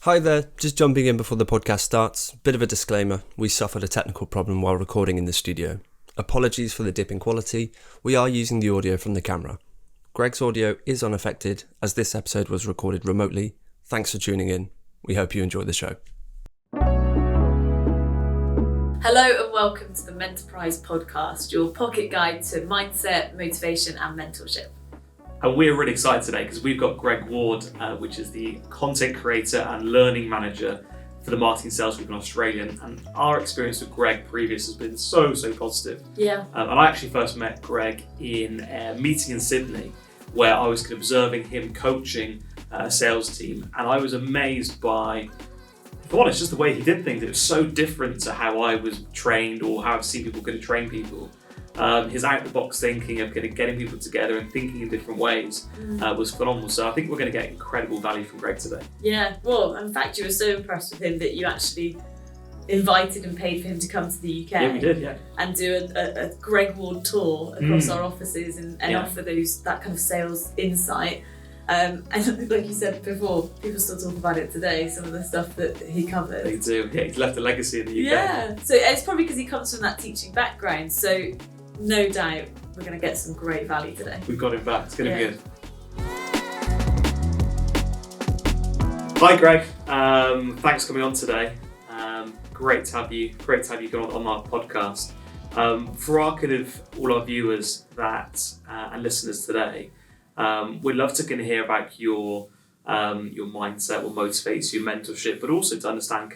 Hi there, just jumping in before the podcast starts. Bit of a disclaimer, we suffered a technical problem while recording in the studio. Apologies for the dip in quality, we are using the audio from the camera. Greig's audio is unaffected as this episode was recorded remotely. Thanks for tuning in, we hope you enjoy the show. Hello and welcome to the Menterprise Podcast, your pocket guide to mindset, motivation and mentorship. And we're really excited today because we've got Greig Ward, which is the content creator and learning manager for the Marketing Sales Group in Australia. And our experience with Greig previous has been so positive. Yeah. And I actually first met Greig in a meeting in Sydney where I was observing him coaching a sales team. And I was amazed by, if I'm honest, just the way he did things. It was so different to how I was trained or how I've seen people going to train people. His out-the-box thinking of getting people together and thinking in different ways was phenomenal. So I think we're going to get incredible value from Greig today. Yeah, well, in fact, you were so impressed with him that you actually invited and paid for him to come to the UK. Yeah, we did, yeah. And do a Greig Ward tour across our offices and offer that kind of sales insight. And like you said before, people still talk about it today, some of the stuff that he covered. They do, yeah. He's left a legacy in the UK. Yeah, so it's probably because he comes from that teaching background. So no doubt we're going to get some great value today. We've got him back. It's going to be good. Hi, Greig. Thanks for coming on today. Great to have you on our podcast. For our all our viewers and listeners today, we'd love to hear about your mindset, what motivates you, mentorship, but also to understand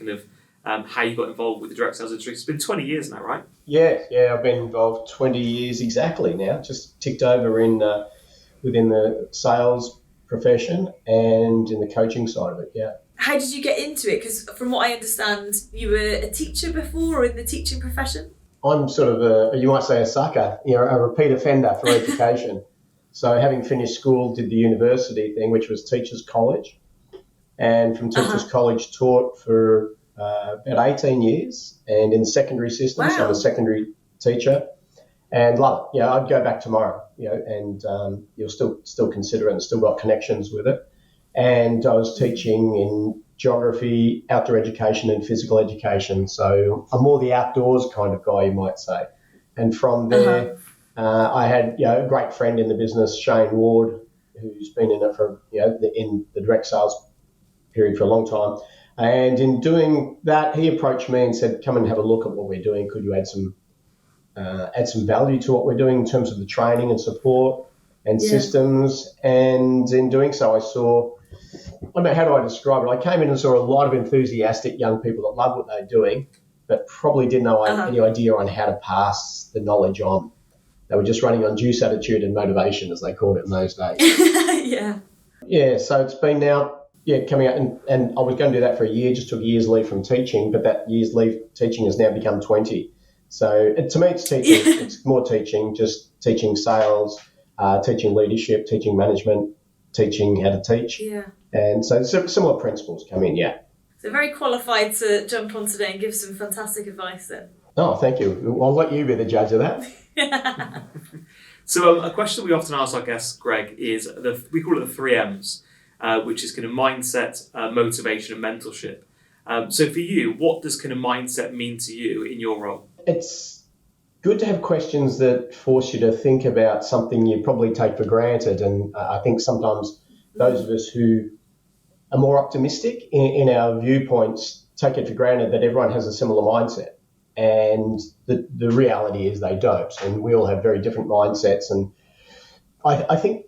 how you got involved with the direct sales industry. It's been 20 years now, right? Yeah, I've been involved 20 years exactly now. Just ticked over within the sales profession and in the coaching side of it, yeah. How did you get into it? Because from what I understand, you were a teacher before or in the teaching profession? I'm sort of you might say a sucker, a repeat offender for education. So having finished school, did the university thing, which was Teachers College. And from Teachers College taught for about 18 years and in the secondary system. Wow. So I'm a secondary teacher and love it. I'd go back tomorrow, and you'll still consider it and still got connections with it. And I was teaching in geography, outdoor education and physical education. So I'm more the outdoors kind of guy, you might say. And from there, I had a great friend in the business, Greig Ward, who's been in it for, in the direct sales period for a long time. And in doing that, he approached me and said, come and have a look at what we're doing. Could you add some value to what we're doing in terms of the training and support and systems? And in doing so, I saw, how do I describe it? I came in and saw a lot of enthusiastic young people that love what they're doing, but probably didn't know any idea on how to pass the knowledge on. They were just running on juice, attitude and motivation, as they called it in those days. Yeah, so it's been now, coming out, and I was going to do that for a year, just took a year's leave from teaching, but that year's leave teaching has now become 20. So to me, it's teaching. It's more teaching, just teaching sales, teaching leadership, teaching management, teaching how to teach. Yeah. And so similar principles come in, So very qualified to jump on today and give some fantastic advice then. Oh, thank you. I'll let you be the judge of that. So a question we often ask our guests, Greig, is we call it the 3 M's, which is mindset, motivation and mentorship. So for you, what does mindset mean to you in your role? It's good to have questions that force you to think about something you probably take for granted. And I think sometimes those of us who are more optimistic in our viewpoints take it for granted that everyone has a similar mindset. And the reality is they don't. And we all have very different mindsets. And I think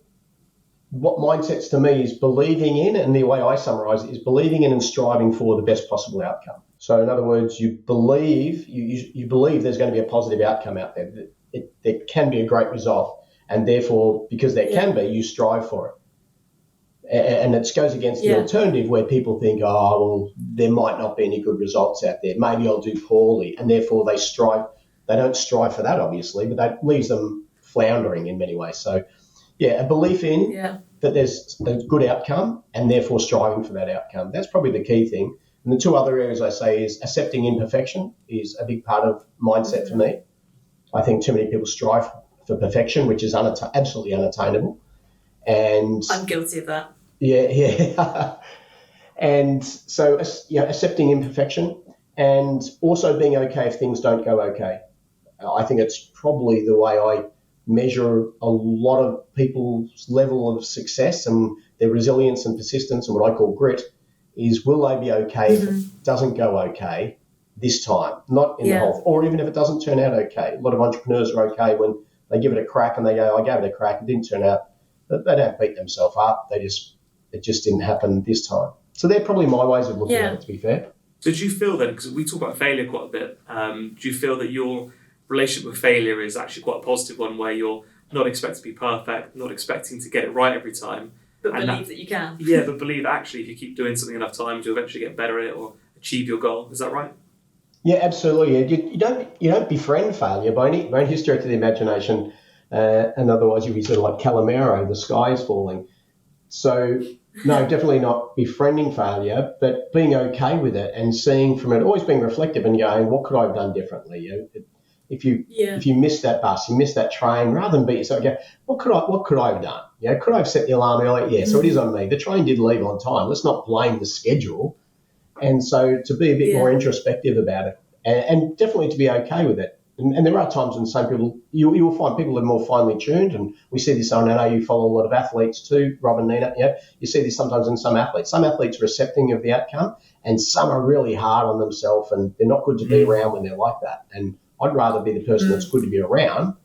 what mindsets to me is believing in, and the way I summarize it is believing in and striving for the best possible outcome. So in other words, you believe there's going to be a positive outcome out there. There can be a great result. And therefore, because there can be, you strive for it. And it goes against the alternative where people think, there might not be any good results out there. Maybe I'll do poorly. And therefore they strive. They don't strive for that, obviously, but that leaves them floundering in many ways. So, a belief in that there's a good outcome and therefore striving for that outcome. That's probably the key thing. And the 2 other areas I say is accepting imperfection is a big part of mindset for me. I think too many people strive for perfection, which is absolutely unattainable. And I'm guilty of that. Yeah. And so, accepting imperfection and also being okay if things don't go okay. I think it's probably the way I measure a lot of people's level of success and their resilience and persistence and what I call grit is, will they be okay if it doesn't go okay this time, not in the whole, or even if it doesn't turn out okay. A lot of entrepreneurs are okay when they give it a crack and they go, I gave it a crack, it didn't turn out. They don't beat themselves up. It just didn't happen this time. So they're probably my ways of looking at it, to be fair. So do you feel then, because we talk about failure quite a bit, do you feel that your relationship with failure is actually quite a positive one, where you're not expecting to be perfect, not expecting to get it right every time, but believe that you can? Yeah, but believe actually if you keep doing something enough times, you'll eventually get better at it or achieve your goal. Is that right? Yeah, absolutely. You don't befriend failure by any stretch of the imagination, and otherwise you'll be sort of like Calimero, the sky is falling. So no, definitely not befriending failure, but being okay with it and seeing from it, always being reflective and going, what could I have done differently? If you miss that bus, you miss that train, rather than beat yourself, go, what could I have done? Could I have set the alarm earlier? Yeah, so it is on me. The train did leave on time. Let's not blame the schedule. And so to be a bit more introspective about it, and definitely to be okay with it. And there are times when some people, you will find people are more finely tuned, and we see this. I know you follow a lot of athletes too, Rob and Nina. You see this sometimes in some athletes. Some athletes are accepting of the outcome, and some are really hard on themselves, and they're not good to be around when they're like that. And I'd rather be the person that's good to be around.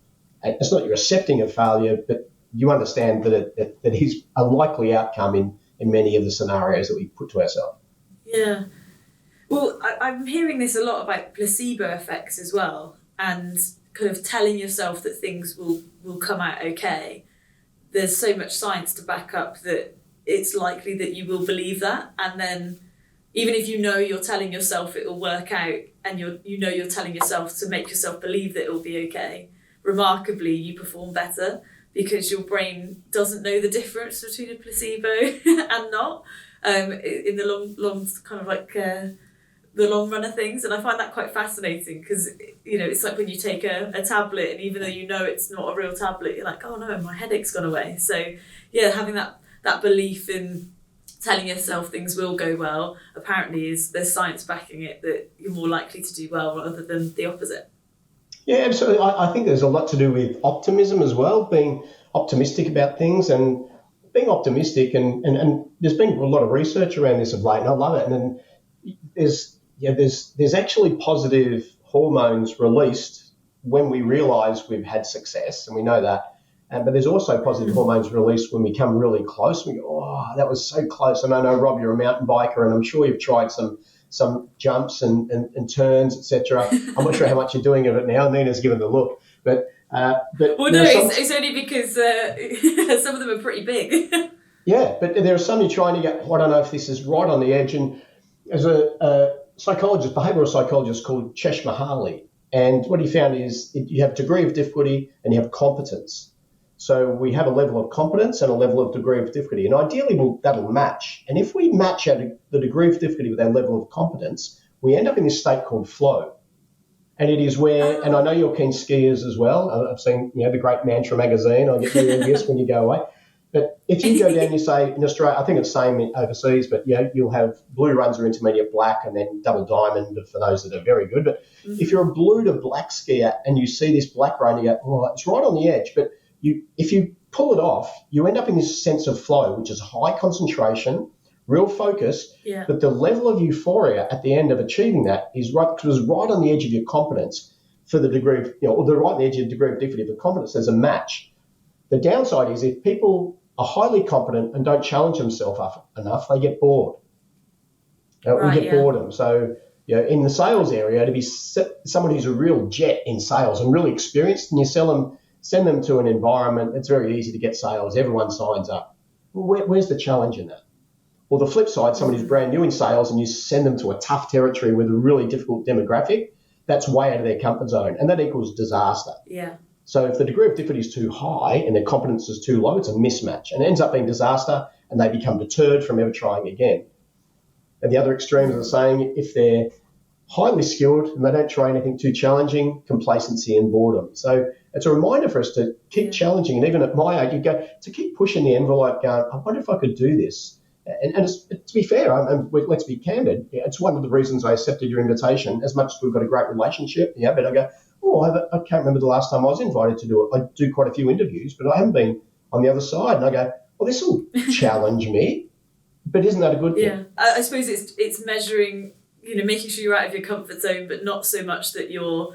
And it's not you're accepting of failure, but you understand that that is a likely outcome in many of the scenarios that we put to ourselves. Yeah. Well, I'm hearing this a lot about placebo effects as well, and kind of telling yourself that things will come out okay. There's so much science to back up that it's likely that you will believe that, and then even if you're telling yourself it will work out, and you're telling yourself to make yourself believe that it will be okay, remarkably you perform better because your brain doesn't know the difference between a placebo and not in the long kind of like the long run of things. And I find that quite fascinating because it's like when you take a tablet, and even though it's not a real tablet, you're like, oh no, my headache's gone away. So yeah, having that belief in telling yourself things will go well, apparently there's science backing it, that you're more likely to do well rather than the opposite. Yeah, absolutely. I think there's a lot to do with optimism as well, being optimistic about things and being optimistic. And there's been a lot of research around this of late, and I love it. And then there's actually positive hormones released when we realise we've had success, and we know that. But there's also positive hormones released when we come really close. We go, oh, that was so close. And I know, Rob, you're a mountain biker, and I'm sure you've tried some jumps and turns, etc. I'm not sure how much you're doing of it now. Nina's given the look. But well, no, it's only because some of them are pretty big. Yeah, but there are some you're trying to get, I don't know if this is right on the edge. And as a psychologist, behavioural psychologist called Chesh Mahali, and what he found is you have degree of difficulty and you have competence. So we have a level of competence and a level of degree of difficulty, and ideally that'll match. And if we match the degree of difficulty with our level of competence, we end up in this state called flow. And it is where, and I know you're keen skiers as well. I've seen the great Mantra magazine. I get very envious when you go away. But if you go down, you say in Australia, I think it's the same overseas, but you'll have blue runs or intermediate black and then double diamond for those that are very good. But if you're a blue to black skier and you see this black run, you go, oh, it's right on the edge. But if you pull it off, you end up in this sense of flow, which is high concentration, real focus, but the level of euphoria at the end of achieving that is right on the edge of your competence for the degree of, or the right on the edge of your degree of difficulty of the competence. There's a match. The downside is if people are highly competent and don't challenge themselves enough, they get bored. We get boredom. So in the sales area, to be someone who's a real jet in sales and really experienced, and you send them to an environment that's very easy to get sales. Everyone signs up. Well, where's the challenge in that? Or the flip side, somebody who's brand new in sales and you send them to a tough territory with a really difficult demographic, that's way out of their comfort zone, and that equals disaster. Yeah. So if the degree of difficulty is too high and their competence is too low, it's a mismatch, and it ends up being disaster, and they become deterred from ever trying again. And the other extremes are saying if they're highly skilled and they don't try anything too challenging, complacency and boredom. So it's a reminder for us to keep challenging, and even at my age, you go to keep pushing the envelope, going, I wonder if I could do this. And to be fair, let's be candid, it's one of the reasons I accepted your invitation, as much as we've got a great relationship, but I go, I can't remember the last time I was invited to do it. I do quite a few interviews, but I haven't been on the other side. And I go, this will challenge me, but isn't that a good thing? Yeah, I suppose it's measuring, making sure you're out of your comfort zone, but not so much that you're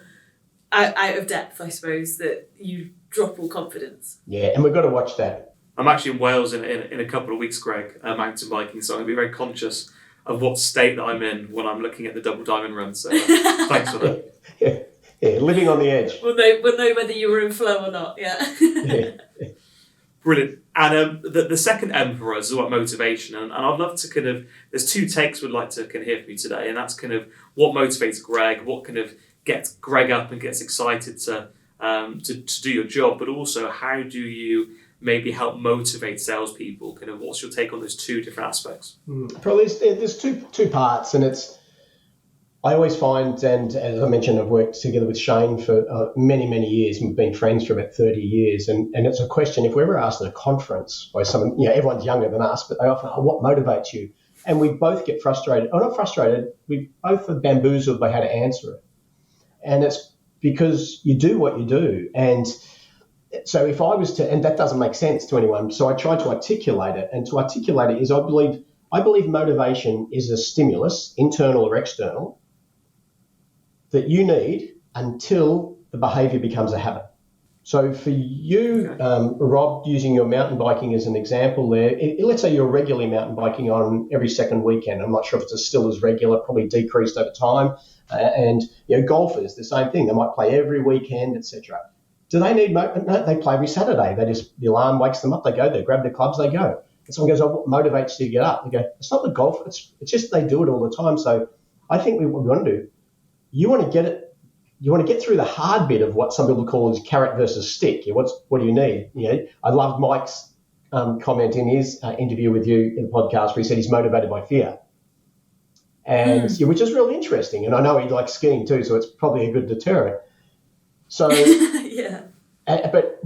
out of depth, I suppose, that you drop all confidence. Yeah, and we've got to watch that. I'm actually in Wales in a couple of weeks, Greg, mountain biking, so I'm going to be very conscious of what state that I'm in when I'm looking at the double diamond run. So thanks for that. Yeah, living on the edge. We'll know whether you were in flow or not, yeah. Brilliant. And the second M for us is about motivation. And I'd love to there's two takes we'd like to hear from you today. And that's kind of what motivates Greg, what kind of gets Greg up and gets excited to do your job, but also how do you maybe help motivate salespeople? Kind of what's your take on those two different aspects? Probably there's two parts, and I always find, and as I mentioned, I've worked together with Shane for many, many years, and we've been friends for about 30 years, and it's a question, if we're ever asked at a conference by someone, everyone's younger than us, but they often, what motivates you? And we both get frustrated, or not frustrated, we both are bamboozled by how to answer it. And it's because you do what you do. And so if I was to, and that doesn't make sense to anyone, so I try to articulate it. And to articulate it is I believe motivation is a stimulus, internal or external, that you need until the behaviour becomes a habit. So for you, Rob, using your mountain biking as an example there, let's say you're regularly mountain biking on every second weekend. I'm not sure if it's still as regular, probably decreased over time. And golfers, the same thing. They might play every weekend, etc. Do they need no, they play every Saturday. The alarm wakes them up, they go, they grab their clubs, they go. And someone goes, what motivates you to get up? They go, it's not the golf, it's just they do it all the time. So I think what we want to do, you want to get through the hard bit of what some people call is carrot versus stick. What do you need? I loved Mike's comment in his interview with you in the podcast where he said he's motivated by fear. And which is really interesting. And I know he likes skiing too, so it's probably a good deterrent. So, yeah. But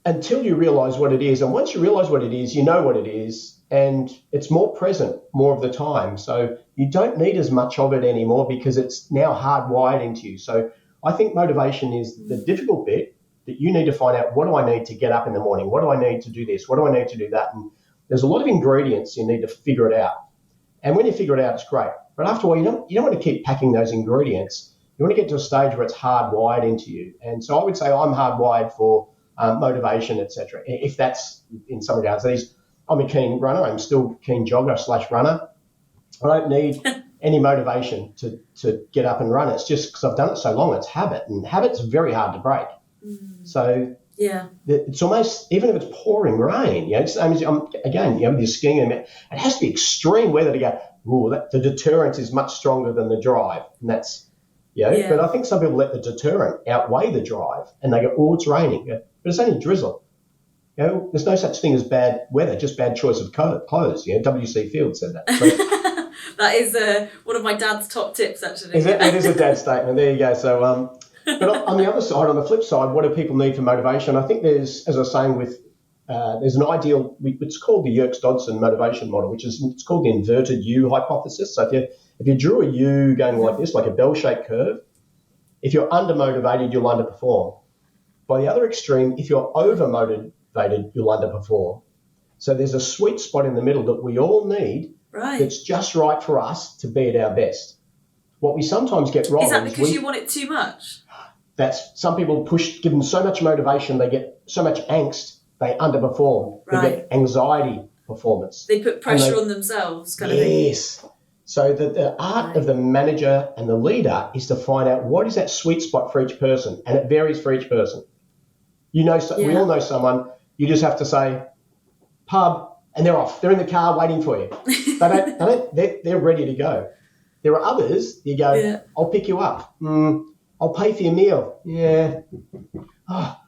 until you realise what it is, and once you realise what it is, you know what it is, and it's more present more of the time. So you don't need as much of it anymore because it's now hardwired into you. So I think motivation is the difficult bit that you need to find out, what do I need to get up in the morning? What do I need to do this? What do I need to do that? And there's a lot of ingredients you need to figure it out. And when you figure it out, it's great. But after a while, you don't want to keep packing those ingredients. You want to get to a stage where it's hardwired into you. And so I would say I'm hardwired for motivation, etc. If that's in some regards. I'm a keen runner. I'm still a keen jogger / runner. I don't need any motivation to get up and run. It's just because I've done it so long, it's habit. And habit's very hard to break. So yeah, it's almost, even if it's pouring rain, it's again, with your skiing, it has to be extreme weather to go, the deterrent is much stronger than the drive. And that's, but I think some people let the deterrent outweigh the drive and they go, it's raining. But it's only drizzle. There's no such thing as bad weather, just bad choice of clothes. W.C. Field said that. So, that is one of my dad's top tips, actually. It is a dad statement. There you go. So, but on the other side, on the flip side, what do people need for motivation? I think there's, as I was saying, there's an ideal. It's called the Yerkes-Dodson motivation model, it's called the inverted U hypothesis. So if you drew a U going like this, like a bell-shaped curve, if you're undermotivated, you'll underperform. By the other extreme, if you're overmotivated, you'll underperform. So there's a sweet spot in the middle that we all need. Right. That's just right for us to be at our best. What we sometimes get wrong is that because you want it too much? That's, some people give them so much motivation, they get so much angst, they underperform. Right. They get anxiety performance. They put pressure on themselves, kind of thing. Yes. So the art of the manager and the leader is to find out what is that sweet spot for each person, and it varies for each person. We all know someone. You just have to say, pub, and they're off. They're in the car waiting for you. They're ready to go. There are others. You go, I'll pick you up. I'll pay for your meal. Yeah. I'll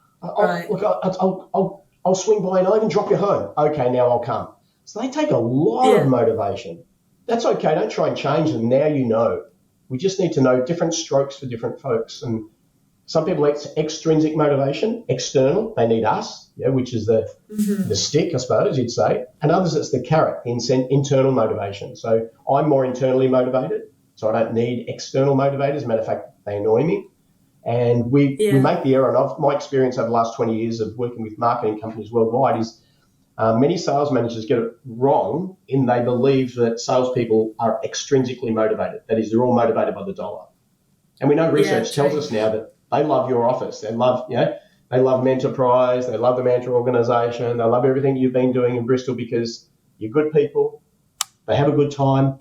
swing by and I'll even drop you home. Okay, now I'll come. So they take a lot of motivation. That's okay. Don't try and change them. Now you know. We just need to know different strokes for different folks. And Some people need extrinsic motivation, external, they need us, which is the stick, I suppose you'd say. And others, it's the carrot, the internal motivation. So I'm more internally motivated, so I don't need external motivators. As a matter of fact, they annoy me. And we make the error, and my experience over the last 20 years of working with marketing companies worldwide is many sales managers get it wrong in they believe that salespeople are extrinsically motivated. That is, they're all motivated by the dollar. And we know research tells us now that they love your office. They love, they love Mentorprise. They love the Mentor organisation. They love everything you've been doing in Bristol because you're good people. They have a good time.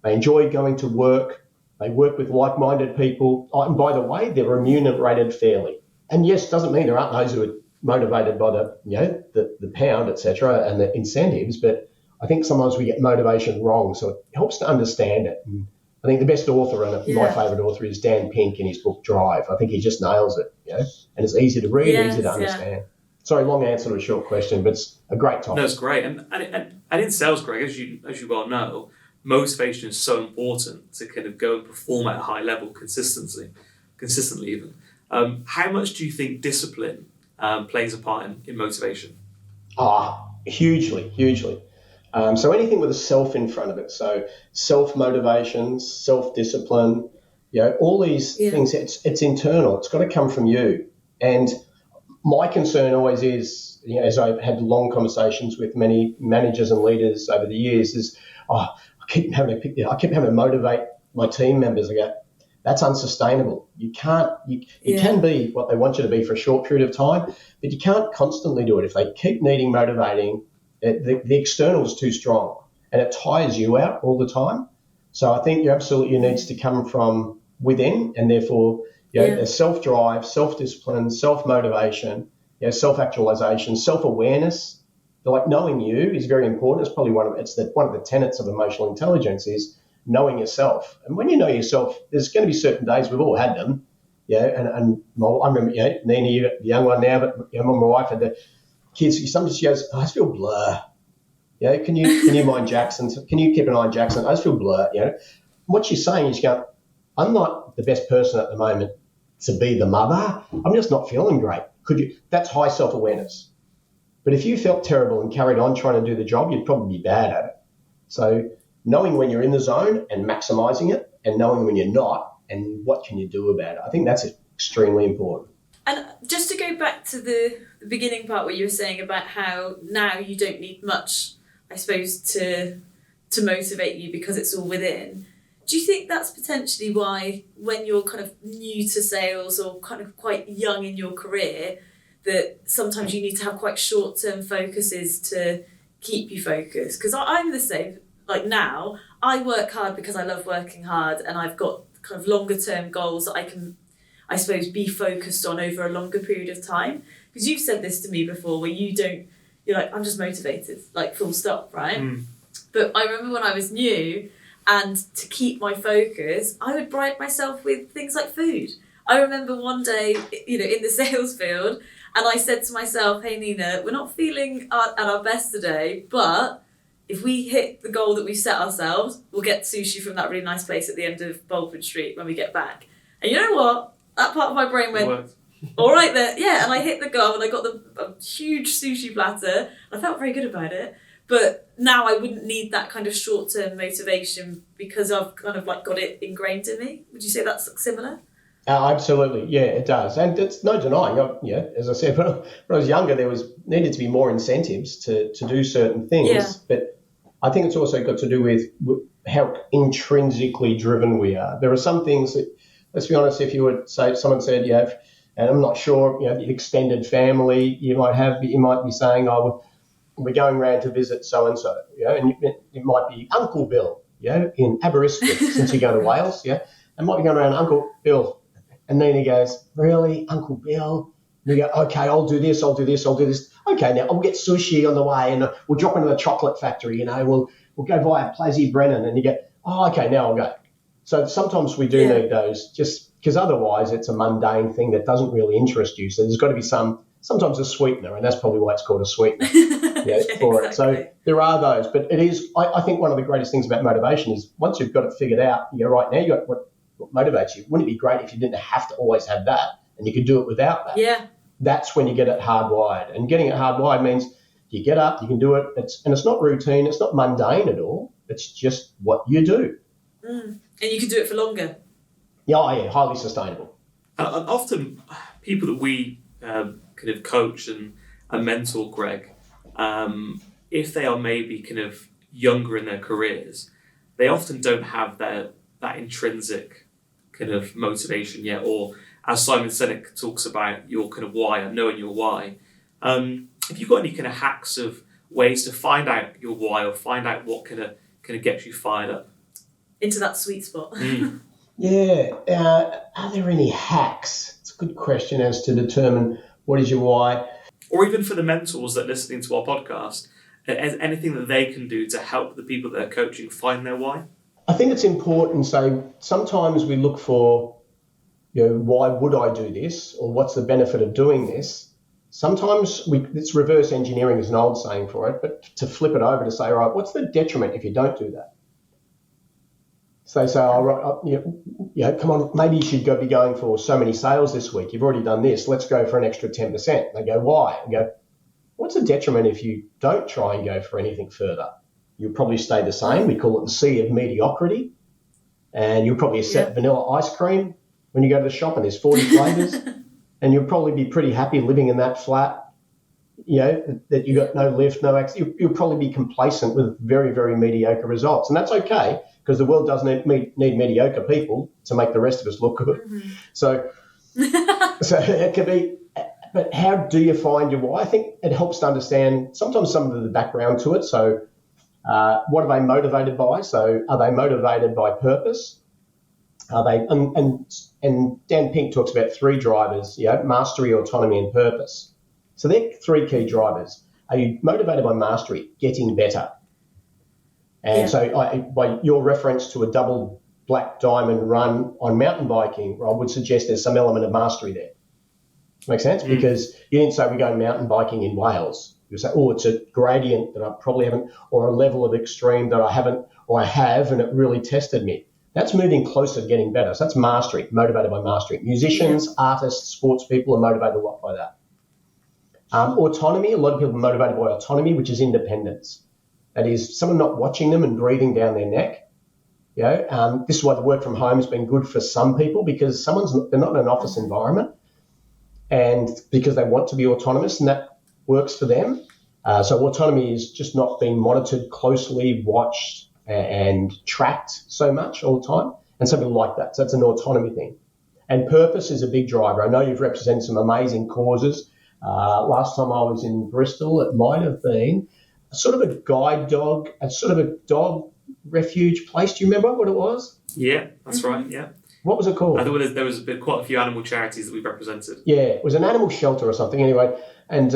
They enjoy going to work. They work with like-minded people. Oh, and by the way, they're remunerated fairly. And yes, doesn't mean there aren't those who are motivated by the pound, etc., and the incentives. But I think sometimes we get motivation wrong. So it helps to understand it. And I think the best author, and my favourite author, is Dan Pink in his book Drive. I think he just nails it, and it's easy to read, easy to understand. Yeah. Sorry, long answer to a short question, but it's a great topic. No, it's great. And in sales, Greg, as you well know, motivation is so important to kind of go and perform at a high level consistently even. How much do you think discipline plays a part in motivation? Hugely. So anything with a self in front of it, so self-motivation, self-discipline, all these things, it's internal. It's got to come from you. And my concern always is, as I've had long conversations with many managers and leaders over the years, is I keep having to motivate my team members. I go, that's unsustainable. You can't. You can be what they want you to be for a short period of time, but you can't constantly do it. If they keep needing motivating, the external is too strong, and it tires you out all the time. So I think it needs to come from within, and therefore, self-drive, self-discipline, self-motivation, self-actualization, self-awareness. Like knowing you is very important. It's probably one of the tenets of emotional intelligence is knowing yourself. And when you know yourself, there's going to be certain days, we've all had them. I remember, Nina, you're the young one now, but my wife had the kids. Sometimes she goes, I just feel blur. Can you mind Jackson? Can you keep an eye on Jackson? I just feel blur. What she's saying is, I'm not the best person at the moment to be the mother. I'm just not feeling great. Could you? That's high self-awareness. But if you felt terrible and carried on trying to do the job, you'd probably be bad at it. So knowing when you're in the zone and maximising it, and knowing when you're not, and what can you do about it, I think that's extremely important. And just to go back to the beginning part where you were saying about how now you don't need much, I suppose, to motivate you because it's all within. Do you think that's potentially why when you're kind of new to sales or kind of quite young in your career, that sometimes you need to have quite short-term focuses to keep you focused? Because I'm the same. Like now, I work hard because I love working hard, and I've got kind of longer-term goals that I can, I suppose, be focused on over a longer period of time. Because you've said this to me before, where you're like, I'm just motivated, like full stop, right? But I remember when I was new, and to keep my focus, I would bribe myself with things like food. I remember one day, in the sales field, and I said to myself, hey Nina, we're not feeling at our best today, but if we hit the goal that we set ourselves, we'll get sushi from that really nice place at the end of Bolford Street when we get back. And you know what? That part of my brain went, all right then. Yeah, and I hit the goal and I got a huge sushi platter. I felt very good about it. But now I wouldn't need that kind of short-term motivation because I've kind of like got it ingrained in me. Would you say that's similar? Absolutely, yeah, it does, and it's no denying. As I said, when I was younger, there needed to be more incentives to do certain things. Yeah. But I think it's also got to do with how intrinsically driven we are. There are some things that, let's be honest, if you would say someone said you have, and I'm not sure, the extended family you might have, but you might be saying, we're going round to visit so and so, and it might be Uncle Bill, in Aberystwyth, since you're going to Wales, and might be going around Uncle Bill. And Nina goes, really, Uncle Bill? And you go, okay, I'll do this. Okay, now I'll get sushi on the way, and we'll drop into the chocolate factory, we'll go via Plazzy Brennan. And you go, okay, now I'll go. So sometimes we do need those, just because otherwise it's a mundane thing that doesn't really interest you. So there's got to be sometimes a sweetener, and that's probably why it's called a sweetener for it. So there are those. But it is, I think one of the greatest things about motivation is once you've got it figured out, right now you got what motivates you. Wouldn't it be great if you didn't have to always have that? and you can do it without that. Yeah. That's when you get it hardwired. And getting it hardwired means you get up, you can do it, and it's not routine, it's not mundane at all. It's just what you do. And you can do it for longer. Yeah, highly sustainable. And often people that we kind of coach and mentor, Greg, if they are maybe kind of younger in their careers, they often don't have that intrinsic kind of motivation yet, or as Simon Sinek talks about, your kind of why and knowing your why. Have you got any kind of hacks of ways to find out your why or find out what kind of gets you fired up? Into that sweet spot. Yeah. Are there any hacks? It's a good question as to determine what is your why. Or even for the mentors that are listening to our podcast, anything that they can do to help the people that are coaching find their why? I think it's important. So sometimes we look for, why would I do this, or what's the benefit of doing this? Sometimes it's reverse engineering is an old saying for it, but to flip it over to say, right, what's the detriment if you don't do that? So they say, come on, maybe you should be going for so many sales this week. You've already done this. Let's go for an extra 10%. They go, why? I go, what's the detriment if you don't try and go for anything further? You'll probably stay the same. We call it the sea of mediocrity. And you'll probably accept vanilla ice cream when you go to the shop and there's 40 flavours. And you'll probably be pretty happy living in that flat, that you got no lift, no access. You'll probably be complacent with very, very mediocre results. And that's okay, because the world doesn't need mediocre people to make the rest of us look good. Mm-hmm. So it can be, but how do you find your why? I think it helps to understand sometimes some of the background to it. So what are they motivated by? So are they motivated by purpose? Are they, and Dan Pink talks about 3 drivers, mastery, autonomy, and purpose. So they're 3 key drivers. Are you motivated by mastery, getting better? And so by your reference to a double black diamond run on mountain biking, I would suggest there's some element of mastery there. Make sense? Because you didn't say we're going mountain biking in Wales. You say, it's a gradient that I probably haven't, or a level of extreme that I haven't, or I have, and it really tested me. That's moving closer to getting better. So that's mastery, motivated by mastery. Musicians, artists, sports people are motivated by that. Autonomy, a lot of people are motivated by autonomy, which is independence. That is someone not watching them and breathing down their neck. This is why the work from home has been good for some people, because they're not in an office environment, and because they want to be autonomous, and that works for them. So autonomy is just not being monitored closely, watched, and tracked so much all the time. And some people like that. So that's an autonomy thing. And purpose is a big driver. I know you've represented some amazing causes. Last time I was in Bristol, it might have been sort of a guide dog, a sort of a dog refuge place. Do you remember what it was? Yeah, that's right, yeah. What was it called? I think there was quite a few animal charities that we represented. Yeah, it was an animal shelter or something anyway. And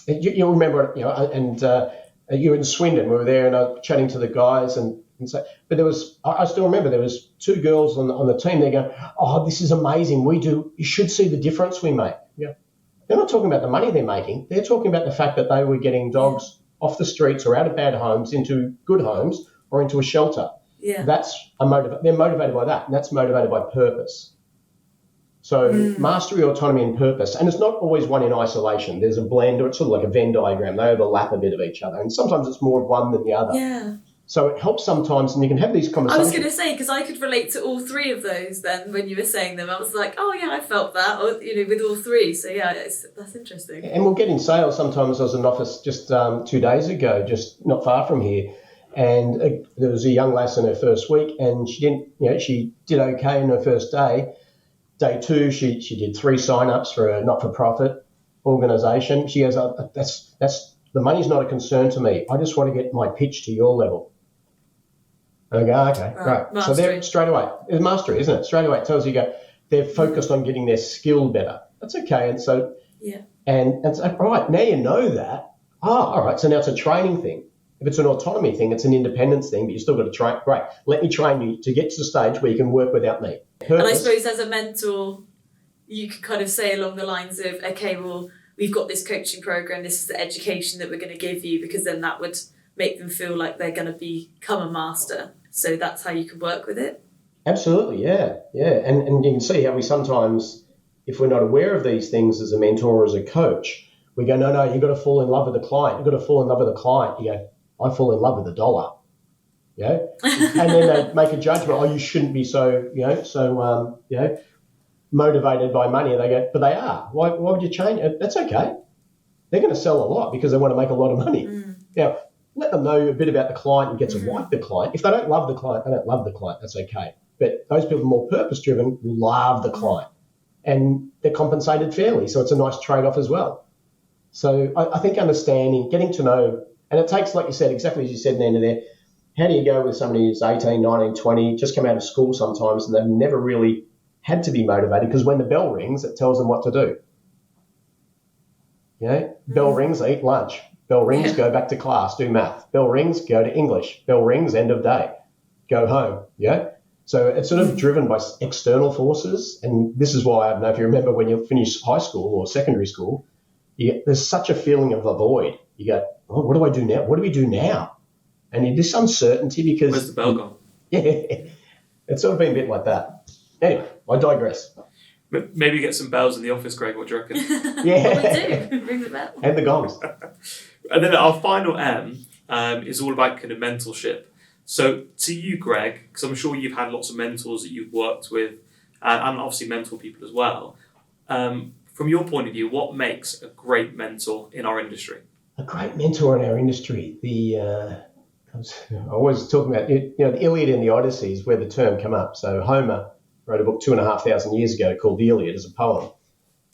you'll remember it, and you were in Swindon. We were there and I was chatting to the guys and so, but I still remember there was 2 girls on the team. They go, this is amazing. You should see the difference we make. Yeah. They're not talking about the money they're making. They're talking about the fact that they were getting dogs off the streets or out of bad homes into good homes or into a shelter. Yeah. That's they're motivated by that, and that's motivated by purpose. So mastery, autonomy, and purpose. And it's not always one in isolation. There's a blend, or it's sort of like a Venn diagram. They overlap a bit of each other. And sometimes it's more of one than the other. Yeah. So it helps sometimes, and you can have these conversations. I was going to say, because I could relate to all 3 of those then when you were saying them. I was like, I felt that, or, with all 3. So, that's interesting. And we'll get in sales. Sometimes I was in an office just 2 days ago, just not far from here. And there was a young lass in her first week, and she did okay in her first day. Day 2, she did 3 sign-ups for a not-for-profit organisation. She goes, that's the money's not a concern to me. I just want to get my pitch to your level. And I go, okay, great. Mastery. So they're straight away. It's mastery, isn't it? Straight away it tells you they're focused on getting their skill better. That's okay. And so, and so, all right, now you know that. All right, so now it's a training thing. If it's an autonomy thing, it's an independence thing, but you still got to train. Great, let me train you to get to the stage where you can work without me. Purpose. And I suppose as a mentor, you could kind of say along the lines of, okay, well, we've got this coaching program, this is the education that we're going to give you, because then that would make them feel like they're going to become a master. So that's how you can work with it. Absolutely, yeah. And you can see how we sometimes if we're not aware of these things as a mentor or as a coach, we go, no, you've got to fall in love with the client. You've got to fall in love with the client. You go, I fall in love with the dollar. And then they make a judgment. Oh, you shouldn't be so motivated by money. They go, but they are. Why would you change it? That's okay. They're going to sell a lot because they want to make a lot of money. Now, let them know a bit about the client and get to like the client. If they don't love the client, they don't love the client. That's okay. But those people more purpose-driven love the client, and they're compensated fairly. So it's a nice trade-off as well. So I think understanding, getting to know, and it takes, like you said, exactly as you said in the end of there, how do you go with somebody who's 18, 19, 20, just come out of school sometimes and they've never really had to be motivated, because when the bell rings, it tells them what to do. Bell rings, eat lunch. Bell rings, go back to class, do math. Bell rings, go to English. Bell rings, end of day, go home. So it's sort of driven by external forces, and this is why, I don't know if you remember when you finish high school or secondary school, there's such a feeling of a void. You go, oh, what do I do now? What do we do now? And this uncertainty because... Where's the bell gone? It's sort of been a bit like that. Anyway, I digress. Maybe get some bells in the office, Greg. What do you reckon? Well, we do. Ring the bell. And the gongs. And then our final M is all about kind of mentorship. So to you, Greg, because I'm sure you've had lots of mentors that you've worked with and obviously mentor people as well. From your point of view, what makes a great mentor in our industry? A great mentor in our industry. I was talking about, the Iliad and the Odyssey is where the term came up. So Homer wrote a book 2,500 years ago called The Iliad as a poem,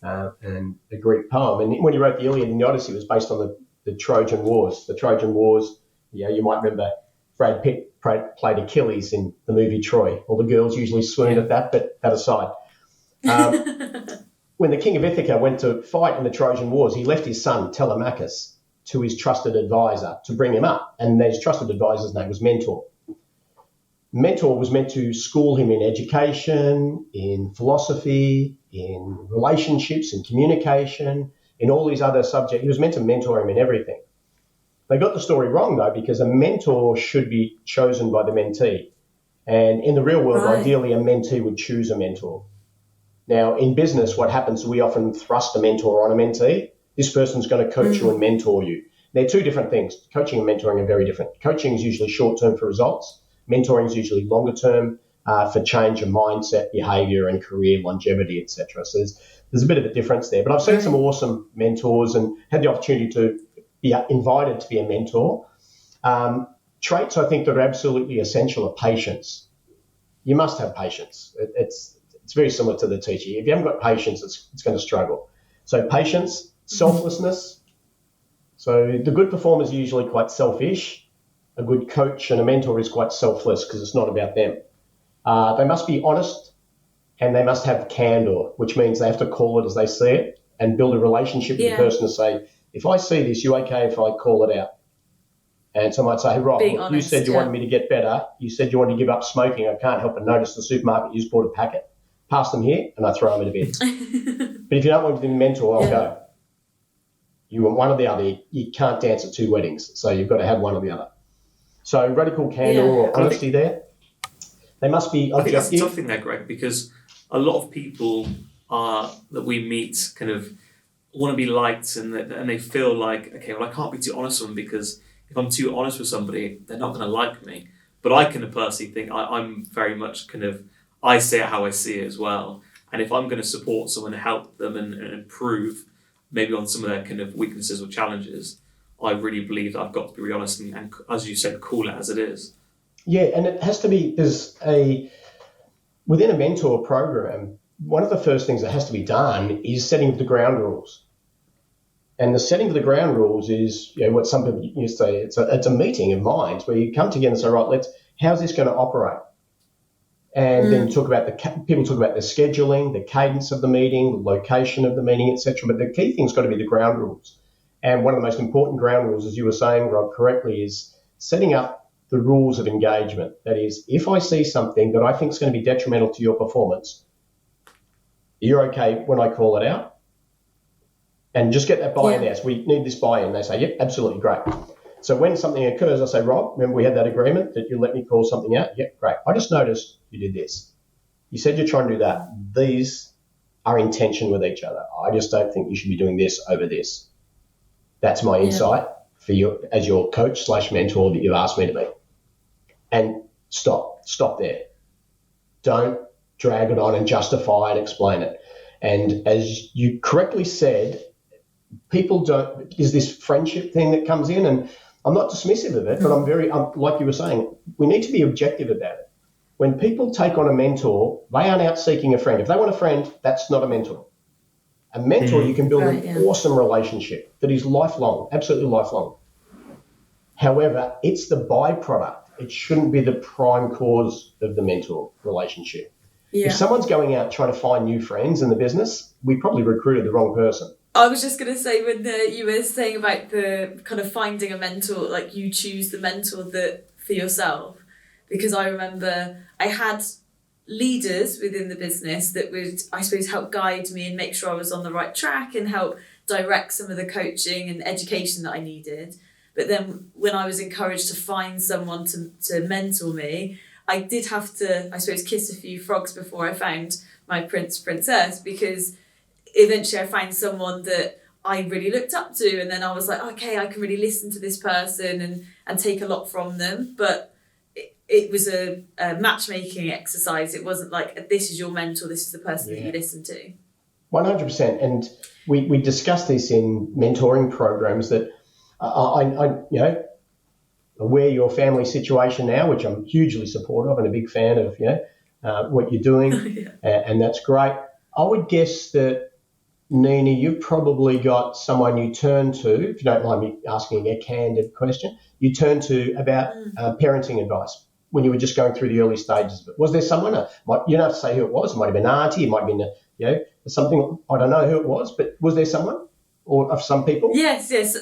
and a Greek poem. And when he wrote the Iliad and the Odyssey, it was based on the Trojan Wars. The Trojan Wars, you might remember Brad Pitt played Achilles in the movie Troy. All the girls usually swooned at that, but that aside. When the king of Ithaca went to fight in the Trojan Wars, he left his son Telemachus to his trusted advisor to bring him up. And his trusted advisor's name was Mentor. Mentor was meant to school him in education, in philosophy, in relationships, in communication, in all these other subjects. He was meant to mentor him in everything. They got the story wrong, though, because a mentor should be chosen by the mentee. And in the real world, ideally, a mentee would choose a mentor. Now, in business, what happens, we often thrust a mentor on a mentee. This person's going to coach you and mentor you. They're two different things. Coaching and mentoring are very different. Coaching is usually short-term for results. Mentoring is usually longer-term for change of mindset, behaviour, and career longevity, etc. So there's a bit of a difference there. But I've seen some awesome mentors and had the opportunity to be invited to be a mentor. Traits I think that are absolutely essential are patience. You must have patience. It's very similar to the teacher. If you haven't got patience, it's going to struggle. So patience, selflessness. So the good performers are usually quite selfish. A good coach and a mentor is quite selfless because it's not about them. They must be honest and they must have candor, which means they have to call it as they see it and build a relationship with the person to say, if I see this, you okay if I call it out? And so I might say, hey, Rob, look, you said you wanted me to get better. You said you wanted to give up smoking. I can't help but notice the supermarket you just bought a packet. Pass them here and I throw them in a bin. But if you don't want to be a mentor, I'll go. You want one or the other. You can't dance at two weddings, so you've got to have one or the other. So radical candor or honesty there. They must be objective. I think that's a tough thing there, Greg, because a lot of people that we meet kind of want to be liked and they feel like, okay, well, I can't be too honest with them because if I'm too honest with somebody, they're not going to like me. But I kind of personally think I'm very much kind of, I say it how I see it as well. And if I'm going to support someone and help them and improve maybe on some of their kind of weaknesses or challenges, I really believe that I've got to be really honest and as you said, call it as it is. Yeah, and it has to be, within a mentor program, one of the first things that has to be done is setting of the ground rules. And the setting of the ground rules is, what some people used to say, it's a meeting of minds where you come together and say, right, how's this going to operate? And then people talk about the scheduling, the cadence of the meeting, the location of the meeting, etc. But the key thing's got to be the ground rules. And one of the most important ground rules, as you were saying, Rob, correctly, is setting up the rules of engagement. That is, if I see something that I think is going to be detrimental to your performance, you're okay when I call it out? And just get that buy-in there. So we need this buy-in. They say, yep, absolutely, great. So when something occurs, I say, Rob, remember we had that agreement that you let me call something out? Yep, great. I just noticed you did this. You said you're trying to do that. These are in tension with each other. I just don't think you should be doing this over this. That's my insight for you as your coach / mentor that you've asked me to be. And stop there. Don't drag it on and justify and explain it. And as you correctly said, people don't, there's this friendship thing that comes in, and I'm not dismissive of it, but I'm like you were saying, we need to be objective about it. When people take on a mentor, they aren't out seeking a friend. If they want a friend, that's not a mentor. A mentor, you can build an awesome relationship that is lifelong, absolutely lifelong. However, it's the byproduct. It shouldn't be the prime cause of the mentor relationship. Yeah. If someone's going out trying to find new friends in the business, we probably recruited the wrong person. I was just going to say, when you were saying about the kind of finding a mentor, like you choose the mentor that for yourself, because I remember I had leaders within the business that would, I suppose, help guide me and make sure I was on the right track and help direct some of the coaching and education that I needed. But then when I was encouraged to find someone to mentor me, I did have to, I suppose, kiss a few frogs before I found my princess, because eventually I found someone that I really looked up to, and then I was like, okay, I can really listen to this person and take a lot from them. But it was a matchmaking exercise. It wasn't like, this is your mentor, this is the person that you listen to. 100%. And we discussed this in mentoring programs that I aware your family situation now, which I'm hugely supportive and a big fan of, what you're doing, and that's great. I would guess that, Nina, you've probably got someone you turn to, if you don't mind me asking a candid question, you turn to about parenting advice when you were just going through the early stages of it. Was there someone, you don't have to say who it was, it might have been auntie, it might have been, something, I don't know who it was, but was there someone or of some people? Yes.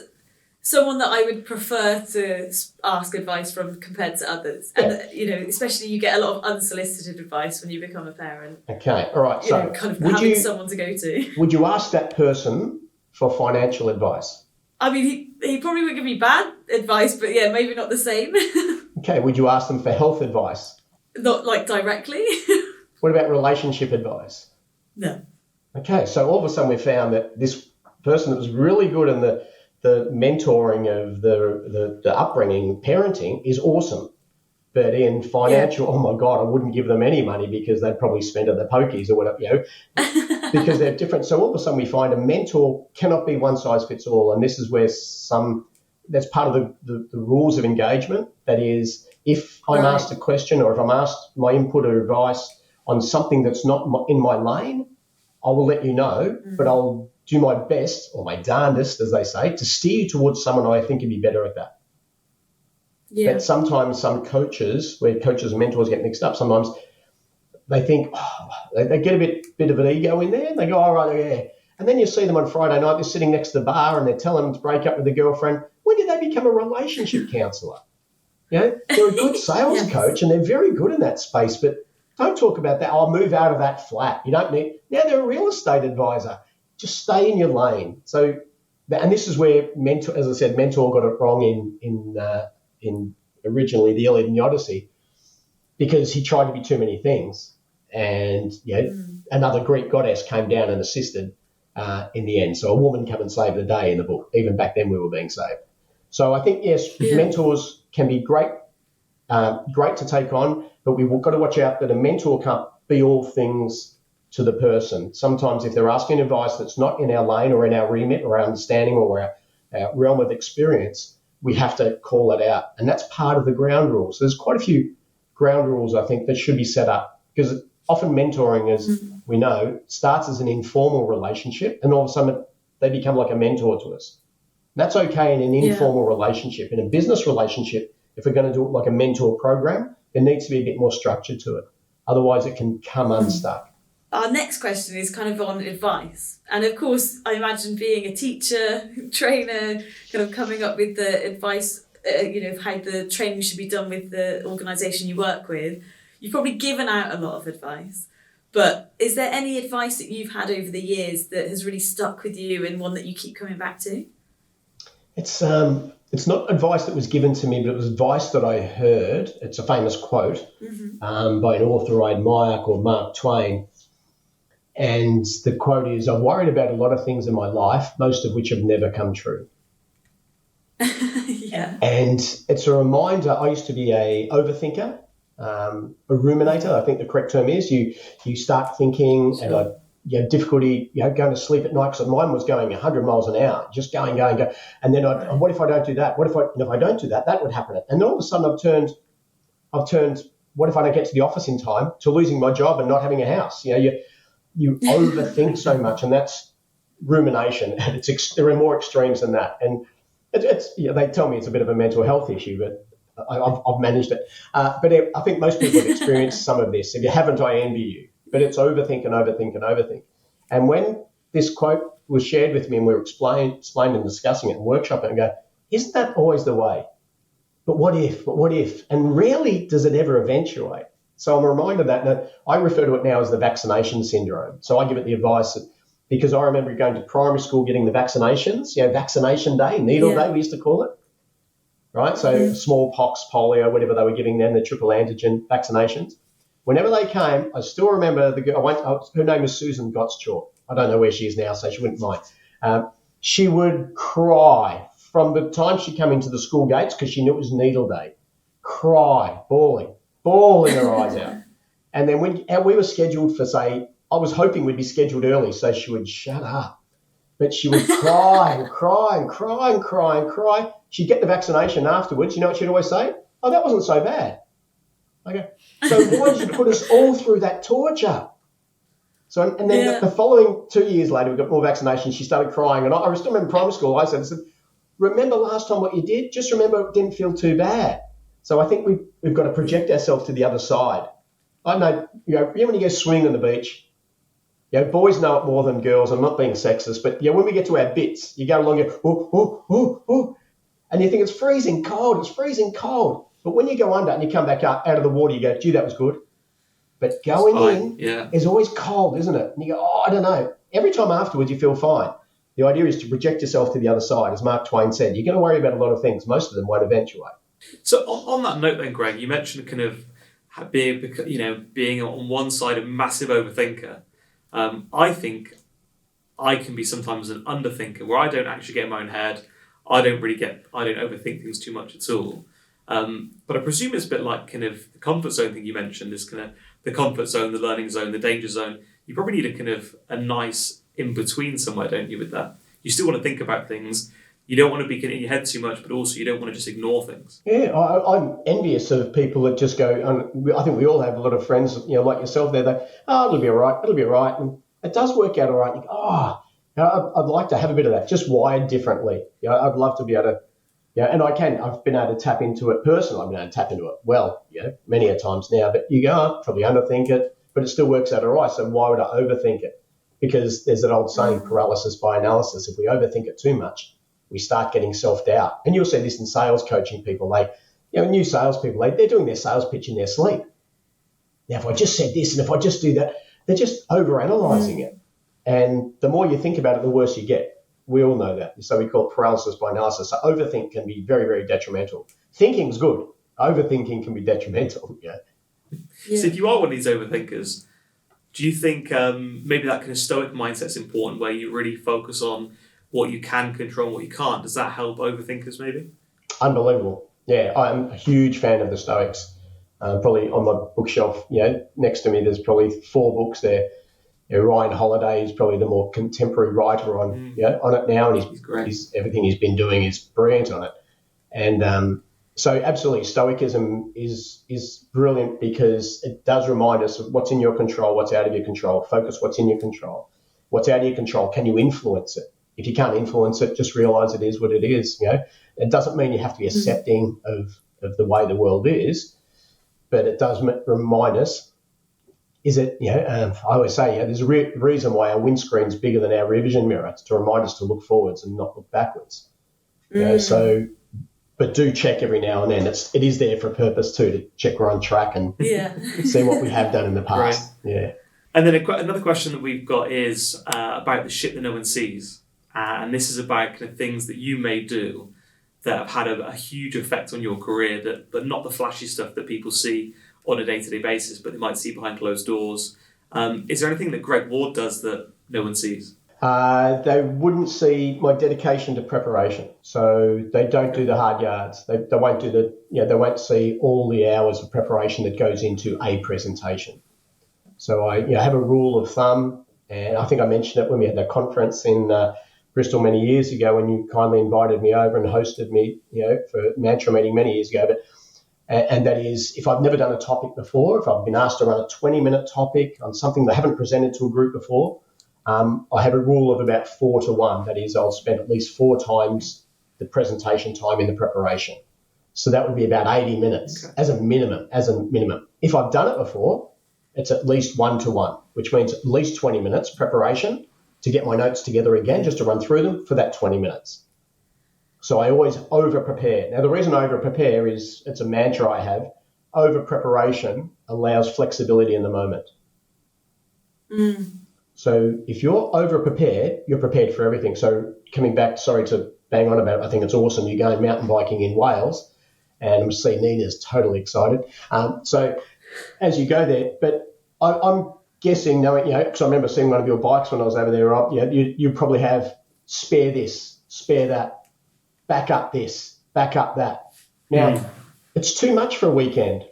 Someone that I would prefer to ask advice from compared to others. And, especially you get a lot of unsolicited advice when you become a parent. Okay, all right. So kind of having someone to go to. Would you ask that person for financial advice? I mean, he probably would give me bad advice, but maybe not the same. Okay, would you ask them for health advice? Not like directly. What about relationship advice? No. Okay, so all of a sudden we found that this person that was really good in the mentoring of the upbringing, parenting, is awesome. But in financial, oh my God, I wouldn't give them any money because they'd probably spend it at the pokies or whatever, because they're different. So all of a sudden we find a mentor cannot be one size fits all. And this is where that's part of the rules of engagement. That is, if I'm asked a question or if I'm asked my input or advice on something that's not in my lane, I will let you know, but I'll do my best, or my darndest, as they say, to steer you towards someone I think would be better at that. Yeah. But sometimes some coaches, where coaches and mentors get mixed up, sometimes they think, they get a bit of an ego in there, and they go, all right, yeah. And then you see them on Friday night, they're sitting next to the bar, and they're telling them to break up with a girlfriend. When did they become a relationship counsellor? They're a good sales coach, and they're very good in that space, but don't talk about that. I'll move out of that flat. You don't need. Now they're a real estate advisor. Just stay in your lane. So, and this is where mentor got it wrong in originally the Iliad and the Odyssey, because he tried to be too many things, and another Greek goddess came down and assisted in the end. So a woman come and saved the day in the book. Even back then we were being saved. So I think mentors can be great to take on, but we've got to watch out that a mentor can't be all things to the person. Sometimes if they're asking advice that's not in our lane or in our remit or our understanding or our realm of experience, we have to call it out. And that's part of the ground rules. There's quite a few ground rules, I think, that should be set up, because often mentoring, as we know, starts as an informal relationship, and all of a sudden they become like a mentor to us. And that's okay in an informal relationship. In a business relationship, if we're going to do it like a mentor program, there needs to be a bit more structure to it. Otherwise it can come unstuck. Our next question is kind of on advice. And of course, I imagine being a teacher, trainer, kind of coming up with the advice, of how the training should be done with the organisation you work with. You've probably given out a lot of advice. But is there any advice that you've had over the years that has really stuck with you and one that you keep coming back to? It's not advice that was given to me, but it was advice that I heard. It's a famous quote by an author I admire called Mark Twain. And the quote is, "I've worried about a lot of things in my life, most of which have never come true." Yeah. And it's a reminder. I used to be a overthinker, a ruminator. I think the correct term is you start thinking, and I difficulty going to sleep at night because mine was going 100 miles an hour, just going, and then what if I don't do that? What if I don't do that? That would happen. And then all of a sudden I've turned. What if I don't get to the office in time? To losing my job and not having a house. You overthink so much, and that's rumination. And there are more extremes than that. And it's they tell me it's a bit of a mental health issue, but I've managed it. But I think most people have experienced some of this. If you haven't, I envy you. But it's overthink and overthink and overthink. And when this quote was shared with me and we were explained and discussing it and workshopping, I go, isn't that always the way? But what if? But what if? And rarely does it ever eventuate. So I'm reminded that, and I refer to it now as the vaccination syndrome. So I give it the advice that, because I remember going to primary school getting the vaccinations, vaccination day, needle day, we used to call it, right? So smallpox, polio, whatever they were giving them, the triple antigen vaccinations. Whenever they came, I still remember the girl, her name was Susan Gottschalk. I don't know where she is now, so she wouldn't mind. She would cry from the time she came into the school gates because she knew it was needle day, cry, bawling her eyes out. And then when we were scheduled for, say, I was hoping we'd be scheduled early so she would shut up. But she would cry and cry and cry and cry and cry. She'd get the vaccination afterwards. You know what she'd always say? "Oh, that wasn't so bad." Okay. So why did you put us all through that torture? So, and then the following 2 years later, we got more vaccinations. She started crying. And I still remember primary school, I said, "Remember last time what you did? Just remember it didn't feel too bad." So I think we've got to project ourselves to the other side. I know, when you go swimming on the beach, boys know it more than girls. I'm not being sexist, but when we get to our bits, you go along, and you think it's freezing cold. But when you go under and you come back up out of the water, you go, "Gee, that was good." But going in is always cold, isn't it? And you go, "Oh, I don't know." Every time afterwards, you feel fine. The idea is to project yourself to the other side. As Mark Twain said, you're going to worry about a lot of things. Most of them won't eventuate. So on that note then, Greg, you mentioned kind of being on one side a massive overthinker. I think I can be sometimes an underthinker where I don't actually get in my own head. I don't overthink things too much at all. But I presume it's a bit like kind of the comfort zone thing you mentioned, is kind of the comfort zone, the learning zone, the danger zone. You probably need a nice in-between somewhere, don't you, with that? You still want to think about things. You don't want to be in your head too much, but also you don't want to just ignore things. Yeah, I'm envious of people that just go, and I think we all have a lot of friends, like yourself there, that, it'll be all right. And it does work out all right. You go, I'd like to have a bit of that, just wired differently. I'd love to be able to, and I've been able to tap into it personally. I've been able to tap into it well, many a times now, but you go, probably underthink it, but it still works out all right. So why would I overthink it? Because there's that old saying, paralysis by analysis. If we overthink it too much, we start getting self-doubt. And you'll see this in sales coaching people. New salespeople, they're doing their sales pitch in their sleep. Now, if I just said this and if I just do that, they're just overanalyzing it. And the more you think about it, the worse you get. We all know that. So we call it paralysis by analysis. So overthink can be very, very detrimental. Thinking's good. Overthinking can be detrimental. Yeah. So if you are one of these overthinkers, do you think maybe that kind of stoic mindset's important, where you really focus on what you can control and what you can't? Does that help overthinkers maybe? Unbelievable. Yeah, I'm a huge fan of the Stoics. Probably on my bookshelf, next to me, there's probably 4 books there. Ryan Holiday is probably the more contemporary writer on it now, and he's great. Everything he's been doing is brilliant on it. And so absolutely, Stoicism is brilliant because it does remind us of what's in your control, what's out of your control. Focus what's in your control. What's out of your control, can you influence it? If you can't influence it, just realise it is what it is. It doesn't mean you have to be accepting of the way the world is, but it does remind us. Is it? I always say, there's a reason why our windscreen's bigger than our rear vision mirror. It's to remind us to look forwards and not look backwards. So, but do check every now and then. It is there for a purpose too, to check we're on track and see what we have done in the past. Right. Yeah. And then another question that we've got is about the shit that no one sees. And this is about kind of things that you may do that have had a huge effect on your career, but not the flashy stuff that people see on a day-to-day basis, but they might see behind closed doors. Is there anything that Greig Ward does that no one sees? They wouldn't see my dedication to preparation. So they don't do the hard yards. They won't do they won't see all the hours of preparation that goes into a presentation. So I have a rule of thumb, and I think I mentioned it when we had that conference in Bristol many years ago when you kindly invited me over and hosted me, for a mantra meeting many years ago. But and that is, if I've never done a topic before, if I've been asked to run a 20-minute topic on something that I haven't presented to a group before, I have a rule of about 4-to-1. That is, I'll spend at least 4 times the presentation time in the preparation. So that would be about 80 minutes as a minimum. If I've done it before, it's at least 1-to-1, which means at least 20 minutes preparation to get my notes together again, just to run through them for that 20 minutes. So I always over-prepare. Now, the reason I over-prepare is it's a mantra I have. Over-preparation allows flexibility in the moment. So if you're over-prepared, you're prepared for everything. So coming back, sorry to bang on about it, I think it's awesome. You're going mountain biking in Wales, and I'm seeing Nina's totally excited. So as you go there, but I'm guessing, because I remember seeing one of your bikes when I was over there, you probably have spare this, spare that, back up this, back up that. Now, it's too much for a weekend.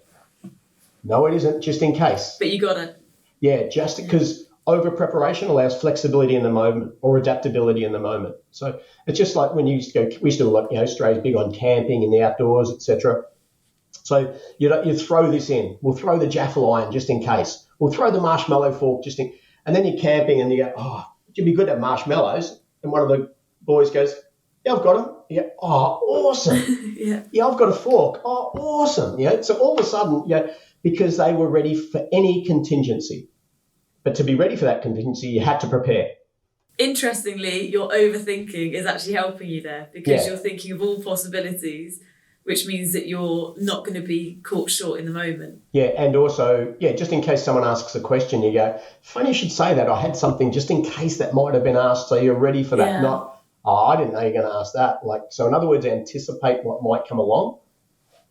No, it isn't, just in case. But you got it. Yeah, just because over-preparation allows flexibility in the moment or adaptability in the moment. So it's just like when you used to go, we still like, Australia's big on camping in the outdoors, etc. So you throw this in. We'll throw the jaffle iron just in case. We'll throw the marshmallow fork just in, and then you're camping and you go, it'd be good to have marshmallows. And one of the boys goes, yeah, I've got them. Yeah, awesome. Yeah, I've got a fork. Oh, awesome. So all of a sudden, because they were ready for any contingency. But to be ready for that contingency, you had to prepare. Interestingly, your overthinking is actually helping you there because you're thinking of all possibilities, which means that you're not going to be caught short in the moment. Yeah, and also, just in case someone asks a question, you go, funny you should say that. I had something just in case that might have been asked, so you're ready for that. Yeah. Not, I didn't know you're going to ask that. So in other words, anticipate what might come along.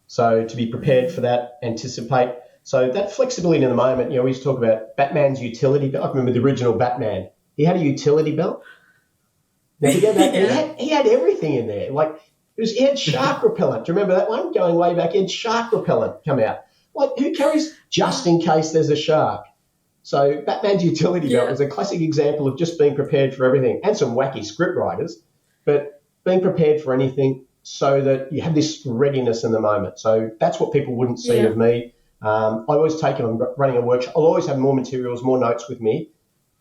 So to be prepared for that, anticipate. So that flexibility in the moment, we used to talk about Batman's utility belt. I remember the original Batman. He had a utility belt. Now, he had everything in there. He had shark repellent. Do you remember that one? Going way back, he had shark repellent come out. Who carries just in case there's a shark? So Batman's utility belt was a classic example of just being prepared for everything, and some wacky script writers, but being prepared for anything so that you have this readiness in the moment. So that's what people wouldn't see of me. I always take it, I'm running a workshop. I'll always have more materials, more notes with me,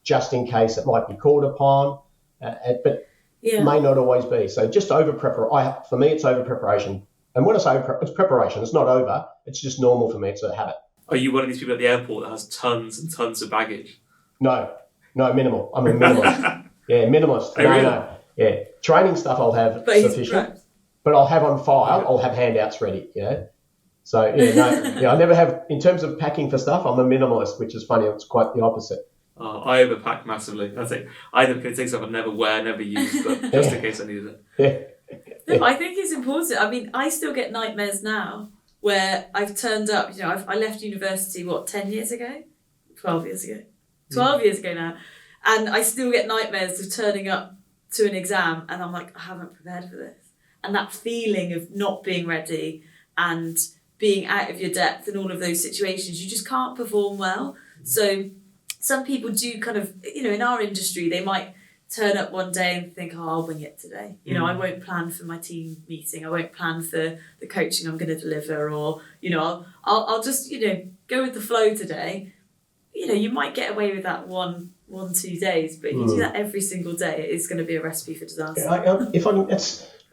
just in case it might be called upon, but may not always be. So just over-preparation. For me, it's over-preparation. And when I say it's preparation, it's not over. It's just normal for me. It's a habit. Are you one of these people at the airport that has tons and tons of baggage? No, minimal. I'm a minimalist. Minimalist. No. Yeah, training stuff I'll have sufficient. But I'll have on file. I'll have handouts ready, So, I never have, in terms of packing for stuff, I'm a minimalist, which is funny. It's quite the opposite. I overpack massively. That's it. I either can take stuff I never wear, never use, but just in case I needed it. No, I think it's important. I mean, I still get nightmares now where I've turned up, I left university, 10 years ago? 12 years ago. 12 years ago now. And I still get nightmares of turning up to an exam and I'm like, I haven't prepared for this. And that feeling of not being ready and being out of your depth in all of those situations, you just can't perform well. So some people do kind of, in our industry, they might turn up one day and think, I'll wing it today. I won't plan for my team meeting. I won't plan for the coaching I'm going to deliver, or, I'll just, go with the flow today. You might get away with that 1-2 days, but if you do that every single day, it's going to be a recipe for disaster.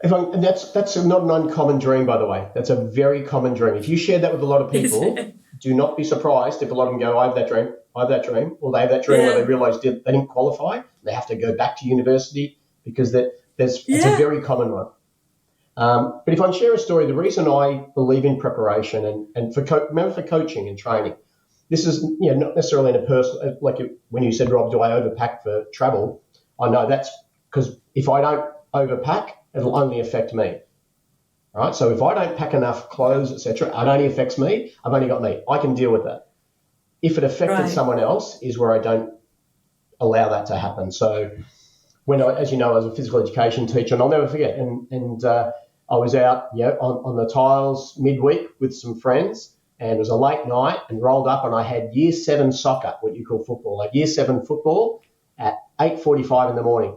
That's not an uncommon dream, by the way. That's a very common dream. If you share that with a lot of people, do not be surprised if a lot of them go, I have that dream, or they have that dream where they realise they didn't qualify. They have to go back to university because it's a very common one. But if I can share a story, the reason I believe in preparation and for coaching and training, this is not necessarily in a personal, like when you said, Rob, do I overpack for travel? I know that's because if I don't overpack, it'll only affect me. All right, so if I don't pack enough clothes, etc., it only affects me. I've only got me. I can deal with that. If it affected Right. someone else is where I don't allow that to happen. So when as you know, I was a physical education teacher, and I'll never forget, and I was out, on the tiles midweek with some friends, and it was a late night, and rolled up, and I had year 7 soccer, what you call football, like year 7 football at 8:45 in the morning.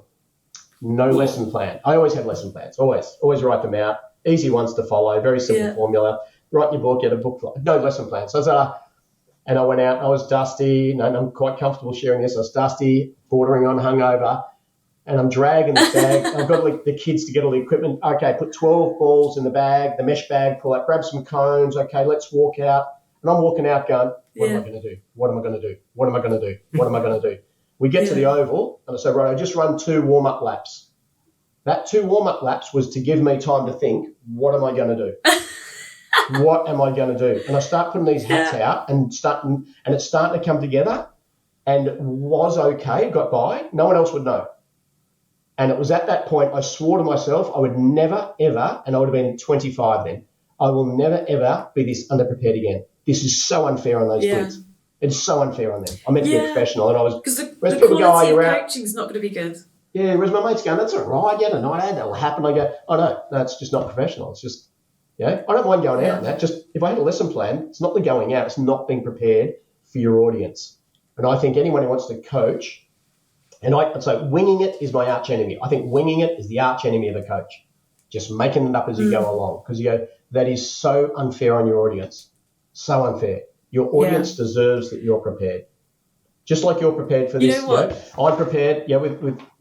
No lesson plan. I always have lesson plans, always write them out. Easy ones to follow, very simple formula. Write in your book, get a book, no lesson plan. So and I went out, I was dusty, and I'm quite comfortable sharing this. I was dusty, bordering on hungover, and I'm dragging the bag. I've got the kids to get all the equipment. Okay, put 12 balls in the bag, the mesh bag, pull out, grab some cones. Okay, let's walk out. And I'm walking out going, what am I going to do? What am I going to do? What am I going to do? What am I going to do? We get to the oval, and I say, right, I just run 2 warm-up laps. That 2 warm-up laps was to give me time to think, what am I going to do? What am I going to do? And I start putting these hats out and it's starting to come together, and it was okay, got by. No one else would know. And it was at that point I swore to myself I would never, ever, and I would have been 25 then, I will never, ever be this underprepared again. This is so unfair on those kids. It's so unfair on them. I meant to be a professional, and I was... Because the quality of coaching is not going to be good. Yeah, whereas my mate's going, that's all right, you had a night out, that'll happen. I go, oh, no, it's just not professional. It's just, I don't mind going out on that. Just if I had a lesson plan, it's not the going out, it's not being prepared for your audience. And I think anyone who wants to coach, and I'd say winging it is my arch enemy. I think winging it is the arch enemy of the coach. Just making it up as you go along. Because that is so unfair on your audience. So unfair. Your audience deserves that you're prepared. Just like you're prepared for this. You know what? I'm prepared,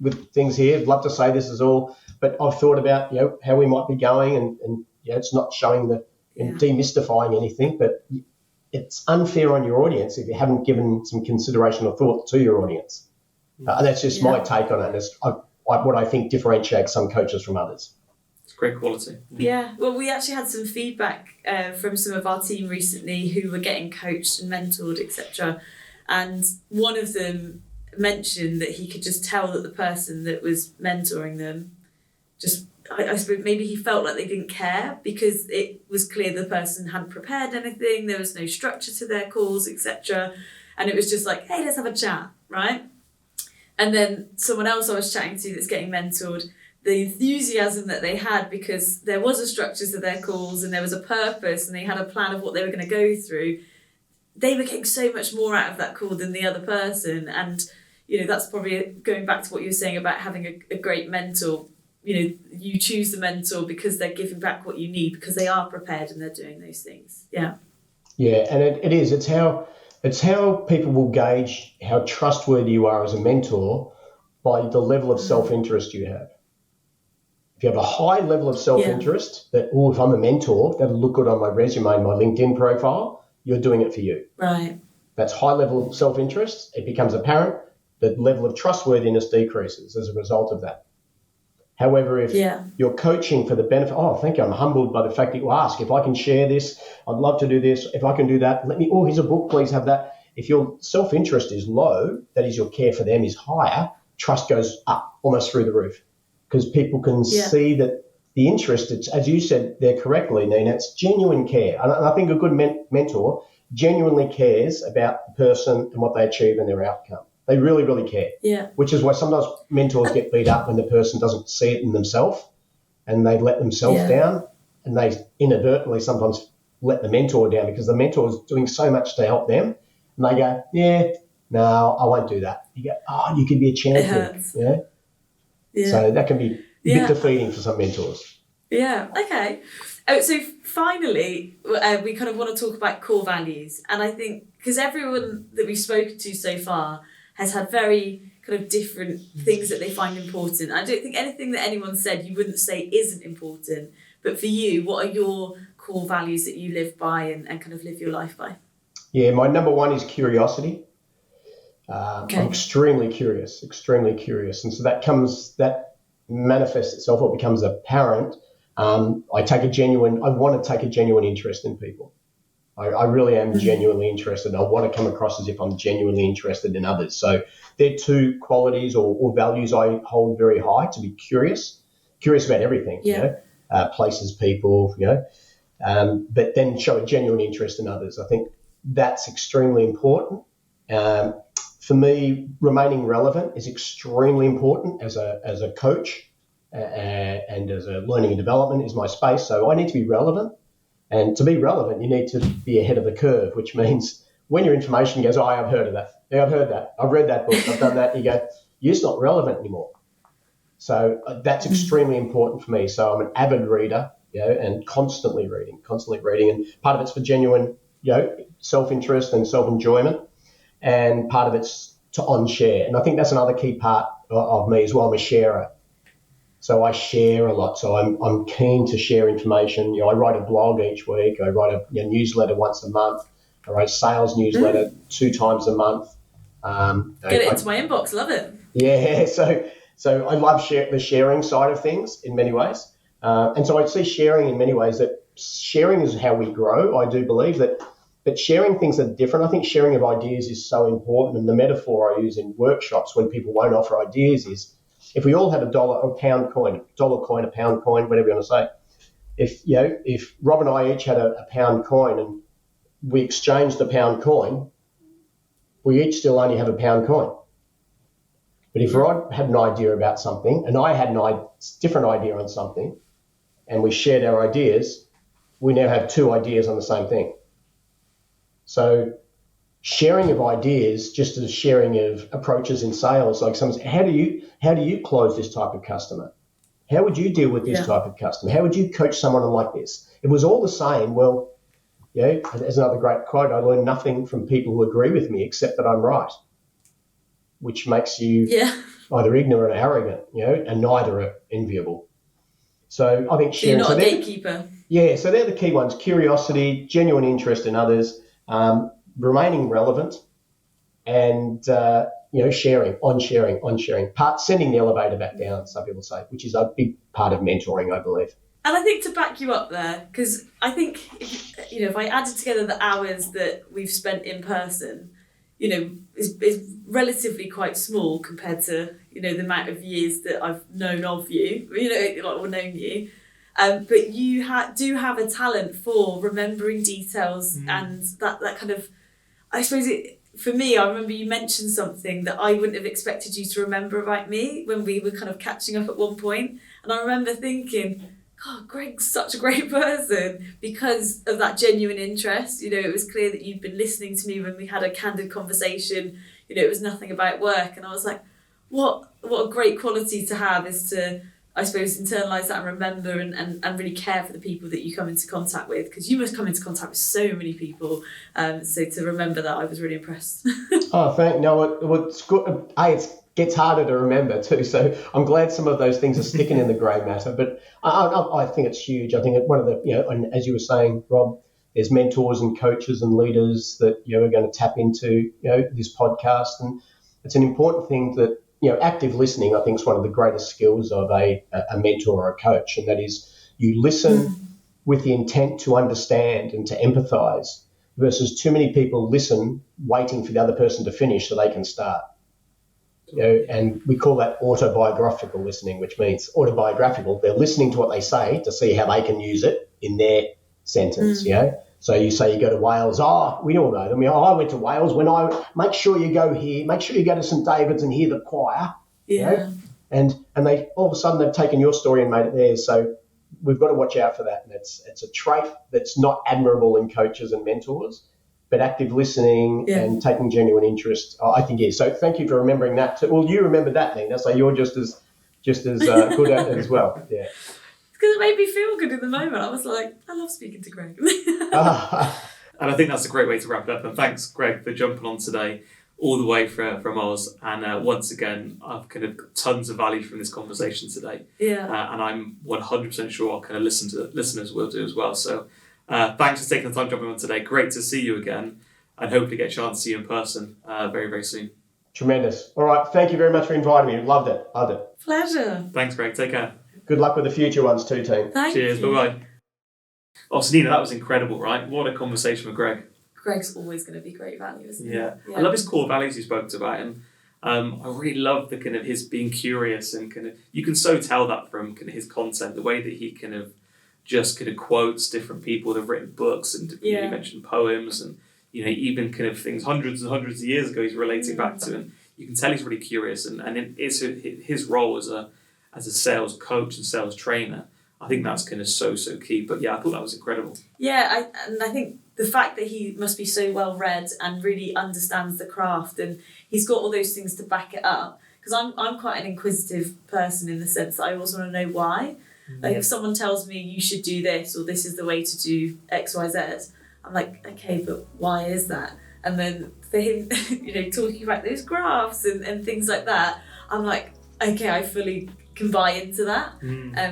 with things here. I'd love to say this is all, but I've thought about, how we might be going, and it's not showing demystifying anything, but it's unfair on your audience if you haven't given some consideration or thought to your audience. And that's just my take on it. It's what I think differentiates some coaches from others. It's great quality. Yeah, well, we actually had some feedback from some of our team recently who were getting coached and mentored, etc. And one of them mentioned that he could just tell that the person that was mentoring them just, I suppose maybe he felt like they didn't care, because it was clear the person hadn't prepared anything, there was no structure to their calls, etc. And it was just like, hey, let's have a chat, right? And then someone else I was chatting to that's getting mentored, the enthusiasm that they had because there was a structure to their calls and there was a purpose and they had a plan of what they were going to go through, they were getting so much more out of that call than the other person. And, that's probably going back to what you were saying about having a great mentor. You choose the mentor because they're giving back what you need, because they are prepared and they're doing those things. Yeah. Yeah, and it is. It's how people will gauge how trustworthy you are as a mentor by the level of self-interest you have. If you have a high level of self-interest, that, if I'm a mentor, that'll look good on my resume and my LinkedIn profile, you're doing it for you. Right. That's high level of self-interest. It becomes apparent. The level of trustworthiness decreases as a result of that. However, if you're coaching for the benefit, thank you, I'm humbled by the fact that you ask. If I can share this, I'd love to do this. If I can do that, here's a book, please have that. If your self-interest is low, that is your care for them is higher, trust goes up almost through the roof, because people can see that the interest, it's, as you said there correctly, Nina, it's genuine care. And I think a good mentor genuinely cares about the person and what they achieve and their outcome. They really, really care. Yeah. Which is why sometimes mentors get beat up when the person doesn't see it in themselves and they let themselves down, and they inadvertently sometimes let the mentor down because the mentor is doing so much to help them, and they go, no, I won't do that. You go, you could be a champion. Yeah. So that can be a bit defeating for some mentors. Yeah. Okay. So finally, we kind of want to talk about core values, and I think because everyone that we've spoken to so far has had very kind of different things that they find important. I don't think anything that anyone said you wouldn't say isn't important. But for you, what are your core values that you live by and kind of live your life by? Yeah, my number one is curiosity. I'm extremely curious. And so that manifests itself or becomes apparent. I want to take a genuine interest in people. I really am genuinely interested. I want to come across as if I'm genuinely interested in others. So they're two qualities or values I hold very high, to be curious about everything, places, people, but then show a genuine interest in others. I think that's extremely important. For me, remaining relevant is extremely important as a coach, and as a learning and development is my space. So I need to be relevant, and to be relevant, you need to be ahead of the curve, which means when your information goes, I've heard of that. Yeah, I've heard that. I've read that book. I've done that. You go, you're just not relevant anymore. So that's extremely important for me. So I'm an avid reader, and constantly reading. And part of it's for genuine, self-interest and self-enjoyment, and part of it's to on-share. And I think that's another key part of me as well. I'm a sharer. So I share a lot. So I'm keen to share information. I write a blog each week. I write a newsletter once a month. I write a sales newsletter 2 times a month. Get it into my inbox. Love it. Yeah. So I love the sharing side of things in many ways. And so I see sharing in many ways, that sharing is how we grow. I do believe that sharing things that are different. I think sharing of ideas is so important. And the metaphor I use in workshops when people won't offer ideas is, if we all had a pound coin, a pound coin, whatever you want to say, if Rob and I each had a pound coin and we exchanged the pound coin, we each still only have a pound coin. But if Rod had an idea about something and I had a different idea on something, and we shared our ideas, we now have 2 ideas on the same thing. So sharing of ideas, just as sharing of approaches in sales, like someone says, how do you close this type of customer? How would you deal with this type of customer? How would you coach someone like this? It was all the same. Well, there's another great quote. I learn nothing from people who agree with me except that I'm right, which makes you either ignorant or arrogant, and neither are enviable. So I think sharing. So you're not a gatekeeper. Yeah, so they're the key ones: curiosity, genuine interest in others, remaining relevant, and sharing, on sharing. Sending the elevator back down, some people say, which is a big part of mentoring, I believe. And I think to back you up there, because I think if I added together the hours that we've spent in person, is relatively quite small compared to the amount of years that I've known of you, or known you. But you do have a talent for remembering details, and that kind of, I suppose for me, I remember you mentioned something that I wouldn't have expected you to remember about me when we were kind of catching up at one point, and I remember thinking, God, Greg's such a great person because of that genuine interest. It was clear that you'd been listening to me when we had a candid conversation. It was nothing about work. And I was like, what a great quality to have, is to, I suppose, internalise that and remember and really care for the people that you come into contact with, because you must come into contact with so many people. So to remember that, I was really impressed. It's good. It gets harder to remember too. So I'm glad some of those things are sticking in the grey matter. But I think it's huge. I think one of the, and as you were saying, Rob, there's mentors and coaches and leaders that are going to tap into this podcast, and it's an important thing that active listening, I think, is one of the greatest skills of a mentor or a coach, and that is you listen with the intent to understand and to empathise, versus too many people listen waiting for the other person to finish so they can start. And we call that autobiographical listening, which means autobiographical. They're listening to what they say to see how they can use it in their sentence. So you say you go to Wales. We all know them. I went to Wales. Make sure you go here. Make sure you go to St David's and hear the choir. And they all of a sudden they've taken your story and made it theirs. So we've got to watch out for that. And it's a trait that's not admirable in coaches and mentors. But active listening and taking genuine interest, I think is. So thank you for remembering that too. Well, you remembered that, Nina, so you're just as good at it as well. Yeah. Because it made me feel good in the moment. I was like, I love speaking to Greg. And I think that's a great way to wrap it up. And thanks, Greg, for jumping on today, all the way from Oz. And once again, I've kind of got tons of value from this conversation today. And I'm 100% sure our kind of listeners will do as well. So thanks for taking the time jumping on today. Great to see you again, and hopefully get a chance to see you in person very, very soon. Tremendous. All right. Thank you very much for inviting me. Loved it. Pleasure. Thanks, Greg. Take care. Good luck with the future ones too, team. Cheers. Bye-bye. Oh, so Nina, that was incredible, right? What a conversation with Greg. Greg's always going to be great value, isn't he? Yeah. I love his core values you spoke about, and I really love the kind of his being curious, and kind of you can so tell that from kind of his content, the way that he kind of just kind of quotes different people that have written books, and you mentioned poems, and even kind of things hundreds and hundreds of years ago he's relating back to, and you can tell he's really curious, and it's his role as a sales coach and sales trainer. I think that's kind of so key. But yeah, I thought that was incredible. Yeah, I think the fact that he must be so well read and really understands the craft, and he's got all those things to back it up. Because I'm quite an inquisitive person in the sense that I always want to know why. Like if someone tells me you should do this or this is the way to do X, Y, Z, I'm like, okay, but why is that? And then for him, talking about those graphs and things like that, I'm like, okay, I fully can buy into that.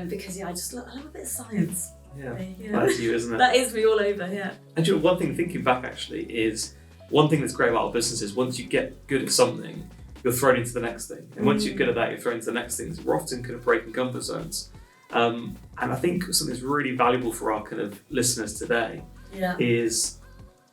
Because I love a bit of science. Yeah, that is you, isn't it? That is me all over, yeah. And one thing, thinking back actually, is one thing that's great about our business is once you get good at something, you're thrown into the next thing. And once you're good at that, you're thrown into the next things. We're often kind of breaking comfort zones. And I think something that's really valuable for our kind of listeners today is,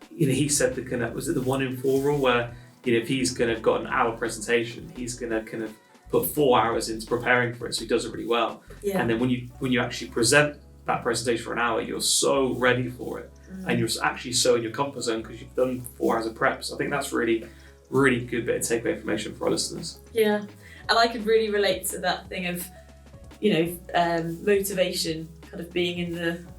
he said the kind of, was it the 1 in 4 rule, where, if he's going to got an hour presentation, he's going to kind of put 4 hours into preparing for it, so he does it really well. Yeah. And then when you actually present that presentation for an hour, you're so ready for it, and you're actually so in your comfort zone because you've done 4 hours of prep. So I think that's really good bit of takeaway information for our listeners. Yeah, and I could really relate to that thing of, motivation kind of being in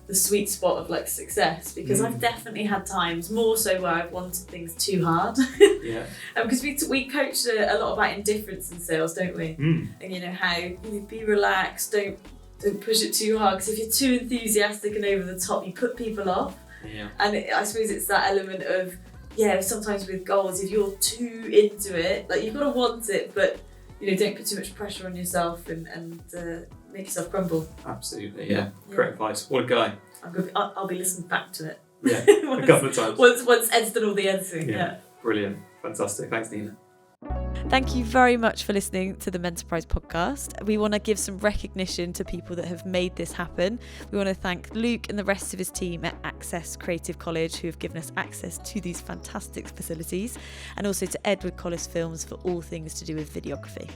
the sweet spot of like success, because I've definitely had times, more so, where I've wanted things too hard. Yeah. Because we coach a lot about indifference in sales, don't we? And how be relaxed, don't push it too hard, because if you're too enthusiastic and over the top, you put people off. Yeah. And I suppose it's that element of, sometimes with goals, if you're too into it, like you've got to want it, but don't put too much pressure on yourself and make yourself crumble. Absolutely, yeah. Great advice. What a guy. I'll be listening back to it. Yeah, a couple of times. Once Ed's done all the editing. Yeah. Brilliant. Fantastic. Thanks, Nina. Thank you very much for listening to the Menterprise podcast. We want to give some recognition to people that have made this happen. We want to thank Luke and the rest of his team at Access Creative College, who have given us access to these fantastic facilities, and also to Edward Collis Films for all things to do with videography.